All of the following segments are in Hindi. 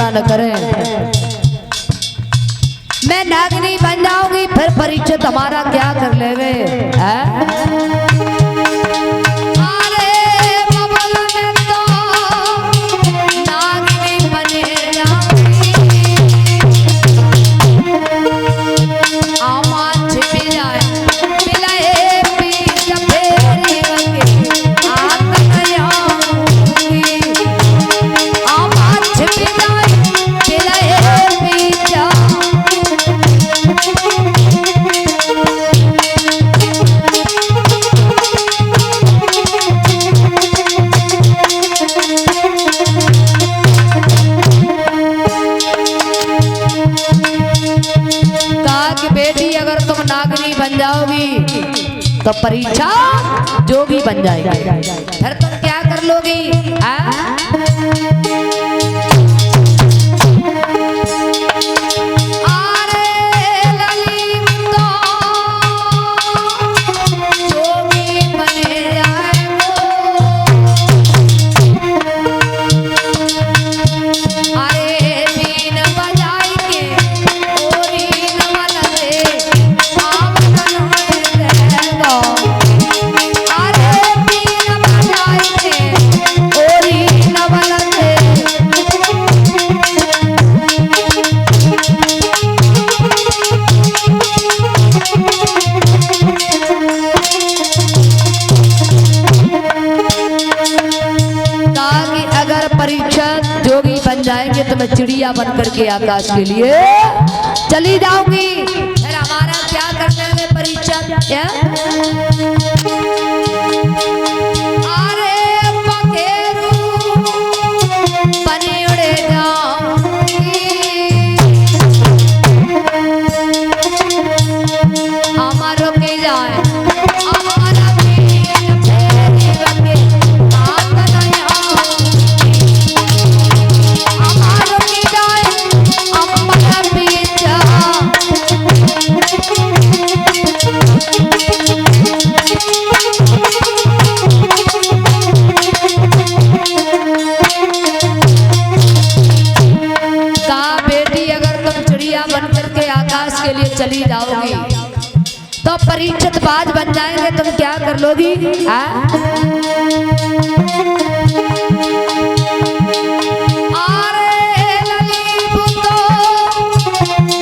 इतना न करें। मैं नागिनी बन जाऊंगी फिर परीक्षित हमारा क्या कर लेवे तो परीक्षा जोगी बन जाएगी फिर तुम क्या कर लोगी जाएंगे तो मैं चिड़िया बन करके आकाश के लिए चली जाऊंगी फिर हमारा क्या करने में परीक्षा क्या अरे पखेरू बनी उड़े जाऊंगी हमारो के जाए चली जाओगी तो परीक्षित बाज बन जाएंगे तुम क्या कर लोगी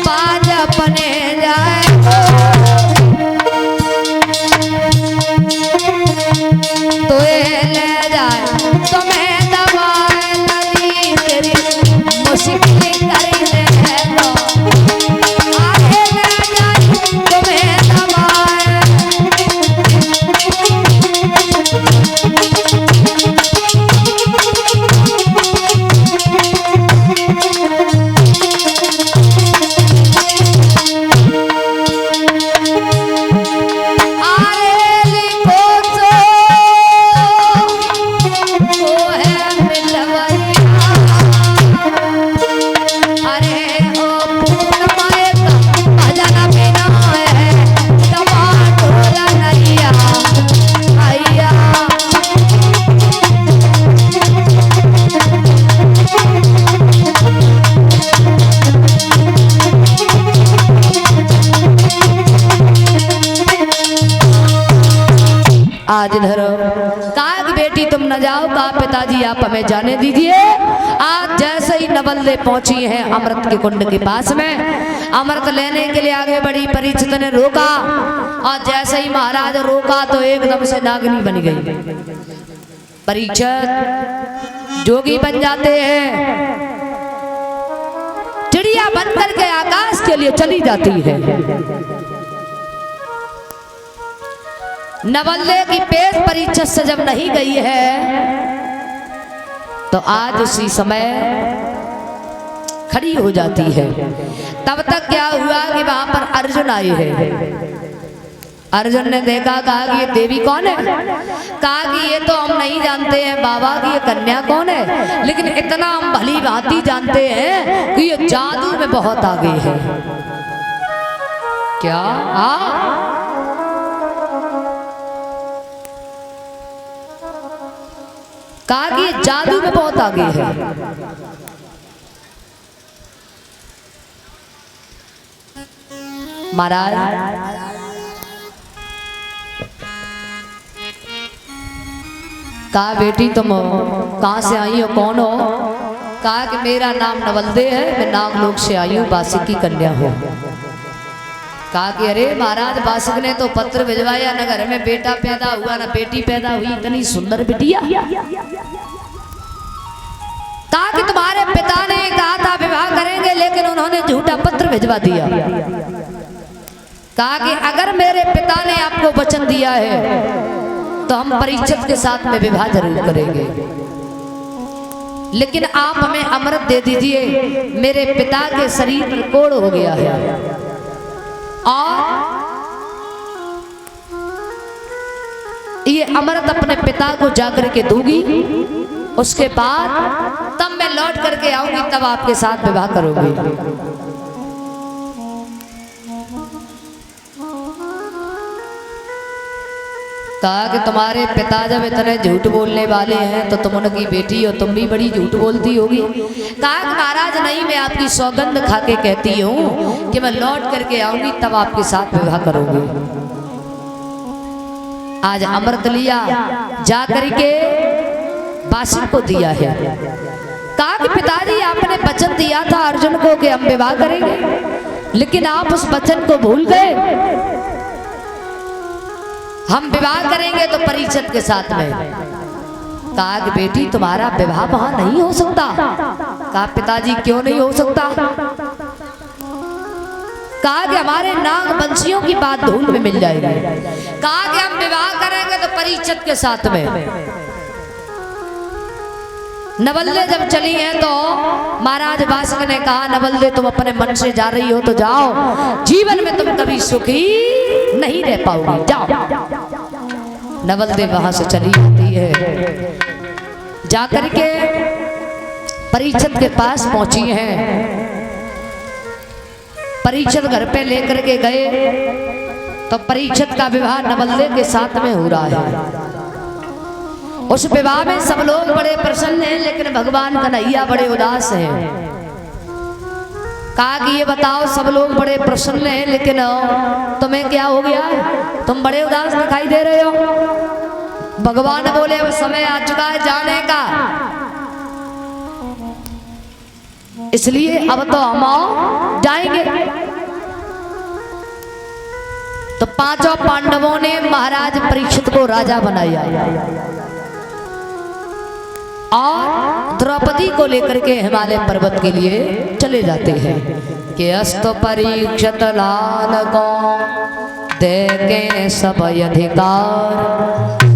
बाज अपने जाए तो ले जाए तो मैं दबाए नदी तेरी मुश्किल करने आज इधर काग बेटी तुम न जाओ का पिताजी आप हमें जाने दीजिए। आज जैसे ही नवल्ले पहुंची हैं अमृत के कुंड के पास में अमृत लेने के लिए आगे बढ़ी परीक्षित ने रोका और जैसे ही महाराज रोका तो एकदम से नागिनी बन गई। परीक्षित जोगी बन जाते हैं चिड़िया बन करके आकाश के लिए चली जाती है। नवल्ले की पेट परीक्षा से जब नहीं गई है तो आज उसी समय खड़ी हो जाती है। तब तक क्या हुआ कि वहां पर अर्जुन आए हैं। अर्जुन ने देखा, कहा कि ये देवी कौन है? कहा कि ये तो हम नहीं जानते हैं बाबा की ये कन्या कौन है, लेकिन इतना हम भली भांति जानते हैं कि ये जादू में बहुत आगे है। क्या? कहा कि ये जादू में बहुत आगे है। महाराज कहा बेटी तुम कहाँ से आई हो, कौन हो? कहा कि मेरा नाम नवलदे है, मैं नागलोक से आई हूँ, बासिक की कन्या हूँ। कहा कि अरे महाराज बासिक ने तो पत्र भिजवाया, न घर में बेटा पैदा हुआ न बेटी पैदा हुई, इतनी सुंदर बिटिया। कहा कि तुम्हारे पिता ने कहा था विवाह करेंगे, लेकिन उन्होंने झूठा पत्र भिजवा दिया। कहा कि अगर मेरे पिता ने आपको वचन दिया है तो हम परीक्षित के साथ में विवाह जरूर करेंगे, लेकिन आप हमें अमृत दे दीजिए, मेरे पिता के शरीर पर कोढ़ हो गया है, और ये अमृत अपने पिता को जाकर के दूंगी, उसके बाद तब मैं लौट करके आऊंगी, तब आपके साथ विवाह करूंगी। कहा कि तुम्हारे पिता जब इतने झूठ बोलने वाले हैं तो तुम उनकी बेटी हो, तुम भी बड़ी झूठ बोलती होगी। कहा कि महाराज नहीं, मैं आपकी सौगंध खा के कहती हूँ कि मैं लौट करके आऊंगी, तब आपके साथ विवाह करूंगी। आज अमृत लिया, जा करके बासिक को दिया है। कहा कि पिताजी आपने वचन दिया था अर्जुन को कि हम विवाह करेंगे, लेकिन आप उस वचन को भूल गए। हम विवाह करेंगे तो परीक्षित के साथ में। कहा कि बेटी तुम्हारा विवाह वहां नहीं हो सकता। कहा पिताजी क्यों नहीं हो सकता? कहा कि हमारे नाग वंशियों की बात धूल में मिल जाएगी। कहा कि हम विवाह करेंगे तो परीक्षित के साथ में। नवलदे जब चली हैं तो महाराज बासिक ने कहा नवलदे तुम अपने मन से जा रही हो तो जाओ, जीवन में तुम कभी सुखी नहीं रह पाओगी, जाओ। नवलदे वहां से चली जाती है, जाकर के परीक्षित के पास पहुंची हैं। परीक्षित घर पे लेकर के गए तो परीक्षित का विवाह नवलदे के साथ में हो रहा है। उस विवाह में सब लोग बड़े प्रसन्न हैं, लेकिन भगवान कन्हैया बड़े उदास हैं। कहा कि ये बताओ सब लोग बड़े प्रसन्न हैं, लेकिन तुम्हें क्या हो गया, तुम बड़े उदास दिखाई दे रहे हो। भगवान बोले अब समय आ चुका है जाने का, इसलिए अब तो हम जाएंगे। तो पांचों पांडवों ने महाराज परीक्षित को राजा बनाया और द्रौपदी को लेकर के हिमालय पर्वत के लिए चले जाते हैं कि अस्त परीक्षित लाल को देके सब अधिकार,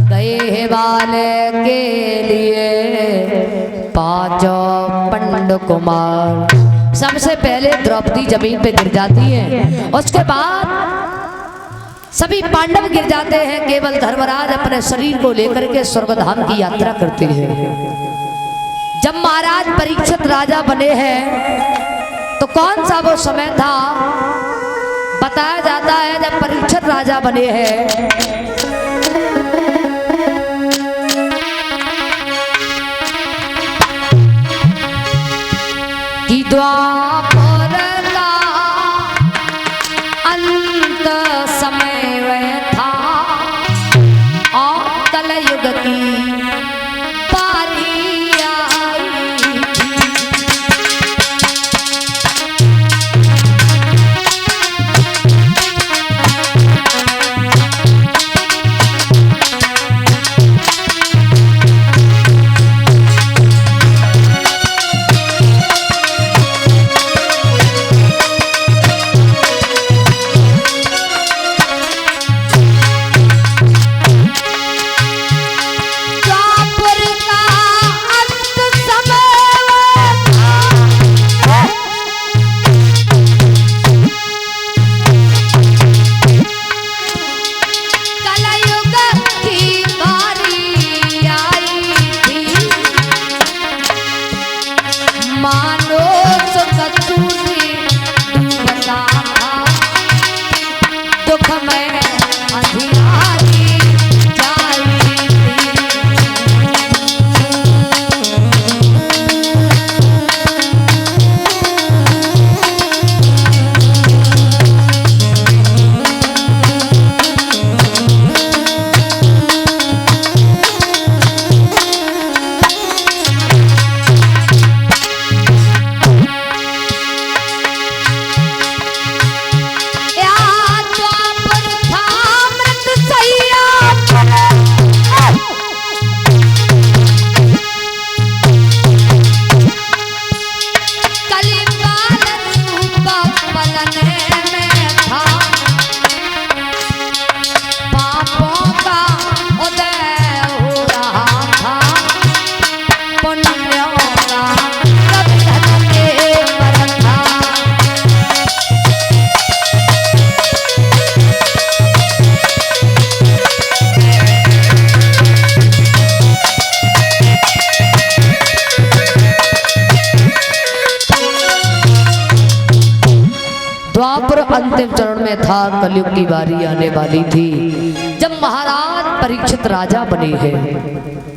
गए हिमालय के लिए पांचों पंड कुमार। सबसे पहले द्रौपदी जमीन पे गिर जाती है, उसके बाद सभी पांडव गिर जाते हैं, केवल धर्मराज अपने शरीर को लेकर के स्वर्गधाम की यात्रा करते हैं। जब महाराज परीक्षित राजा बने हैं तो कौन सा वो समय था, बताया जाता है जब परीक्षित राजा बने हैं कि द्वापर का अंत समय वह था और कलयुग की अंतिम चरण में था, कलयुग की बारी आने वाली थी जब महाराज परीक्षित राजा बने हैं।